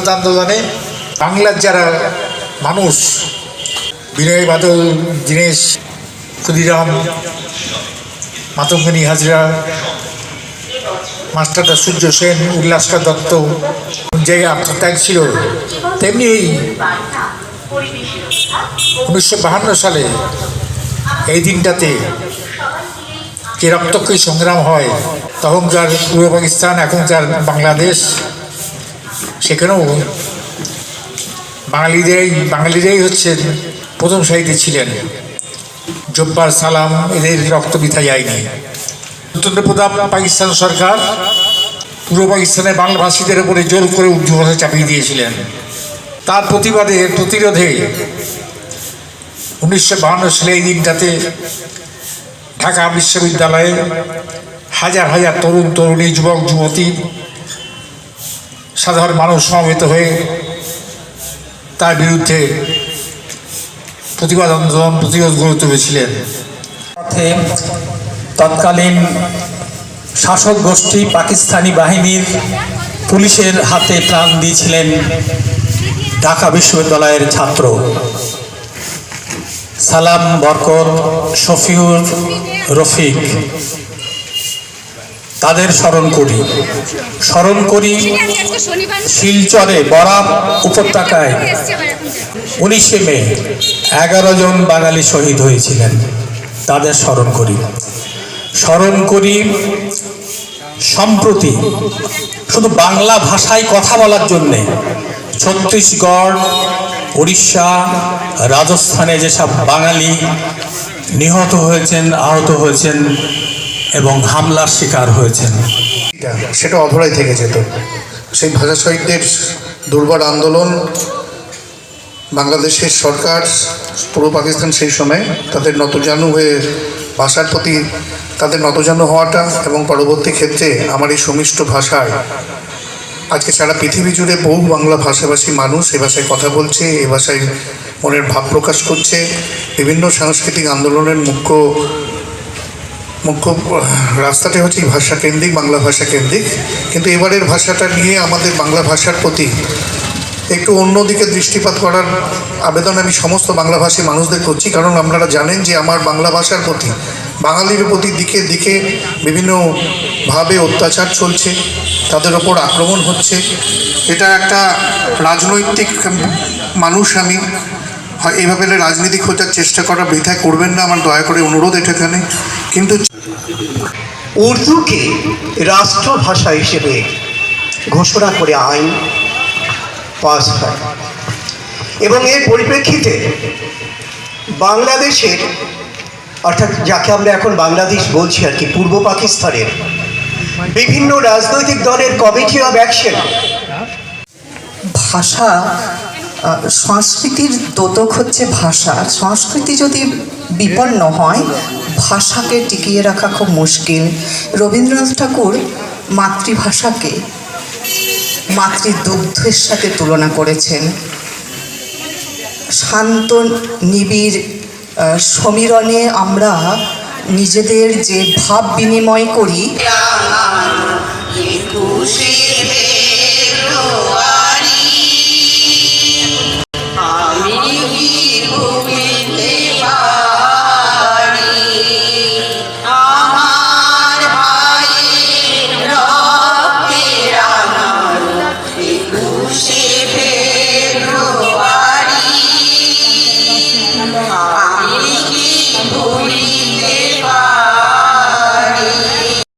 প্রতিবাদ আন্দোলনে বাংলার যারা মানুষ, বিনয় বাদল, দীনেশ, ক্ষুদিরাম, মাতঙ্গিনী হাজরা, মাস্টারদা সূর্য সেন, উল্লাসকা দত্ত যে আত্মত্যাগ ছিল, তেমনি এই 1952 সালে এই দিনটাতে যে রক্তক্ষয়ী সংগ্রাম হয়, তখন যার পূর্ব পাকিস্তান, এখন যার বাংলাদেশ, সেখানেও বাঙালিরাই হচ্ছে প্রথম সারিতে ছিলেন। জব্বার, সালাম, এদের রক্ত বৃথা যায়নি। স্বতন্ত্র প্রতাপ পাকিস্তান সরকার পূর্ব পাকিস্তানের বাংলাভাষীদের উপরে জোর করে উর্দু ভাষা চাপিয়ে দিয়েছিলেন। তার প্রতিরোধে 1952 সালে এই দিনটাতে ঢাকা বিশ্ববিদ্যালয়ে হাজার হাজার তরুণ তরুণী, যুবক যুবতী, সাধারণ মানুষ সমবেত হয়ে তার বিরুদ্ধে প্রতিবাদ আন্দোলন, প্রতিরোধ গড়ে তুলেছিলেন। তৎকালীন শাসক গোষ্ঠী পাকিস্তানি বাহিনীর পুলিশের হাতে প্রাণ দিয়েছিলেন ঢাকা বিশ্ববিদ্যালয়ের ছাত্র সালাম, বরকত, শফিউর, রফিক। তাদের স্মরণ করি শিলচরে বরাক উপত্যকায় 19শে মে 11 জন বাঙালি শহীদ হয়েছিলেন। তাদের স্মরণ করি সম্প্রতি শুধু বাংলা ভাষায় কথা বলার জন্যে ছত্তিশগড়, উড়িষ্যা, রাজস্থানে যেসব বাঙালি নিহত হয়েছেন, আহত হয়েছেন এবং হামলার শিকার হয়েছেন, সেটা অধরাই থেকে যেত। সেই ভাষা শহীদদের দুর্বার আন্দোলন, বাংলাদেশের সরকার, পূর্ব পাকিস্তান সেই সময় তাদের নতজানু হয়ে ভাষার প্রতি তাদের নতজানু হওয়াটা, এবং পরবর্তী ক্ষেত্রে আমার এই সমিষ্ট ভাষায় আজকে সারা পৃথিবী জুড়ে বহু বাংলা ভাষাভাষী মানুষ এ ভাষায় কথা বলছে, এ ভাষায় মনের ভাব প্রকাশ করছে। বিভিন্ন সাংস্কৃতিক আন্দোলনের মুখ্য রাস্তাটা হচ্ছে এই ভাষা কেন্দ্রিক, বাংলা ভাষা কেন্দ্রিক। কিন্তু এবারের ভাষাটা নিয়ে আমাদের বাংলা ভাষার প্রতি একটু অন্যদিকে দৃষ্টিপাত করার আবেদন আমি সমস্ত বাংলাভাষী মানুষদের করছি। কারণ আপনারা জানেন যে আমার বাংলা ভাষার প্রতি, বাঙালির প্রতি দিকে দিকে বিভিন্নভাবে অত্যাচার চলছে, তাদের ওপর আক্রমণ হচ্ছে। এটা একটা রাজনৈতিক মানুষ, আমি এইভাবে রাজনীতি খোঁজার চেষ্টা করা বৃথা করবেন না, আমার দয়া করে অনুরোধ এখানে। কিন্তু উর্দুকে রাষ্ট্রভাষা হিসেবে ঘোষণা করে আইন পাস হয়, এবং এর পরিপ্রেক্ষিতে বাংলাদেশের, অর্থাৎ যাকে আমরা এখন বাংলাদেশ বলছি আর কি, পূর্ব পাকিস্তানের বিভিন্ন রাজনৈতিক দলের কমিটি অব অ্যাকশন। ভাষা, সংস্কৃতির দ্যোতক হচ্ছে ভাষা। সংস্কৃতি যদি বিপন্ন হয়, ভাষাকে টিকিয়ে রাখা খুব মুশকিল। রবীন্দ্রনাথ ঠাকুর মাতৃভাষাকে মাতৃদুগ্ধের সাথে তুলনা করেছেন। শান্ত নিবিড় সমীরণে আমরা নিজেদের যে ভাব বিনিময় করি,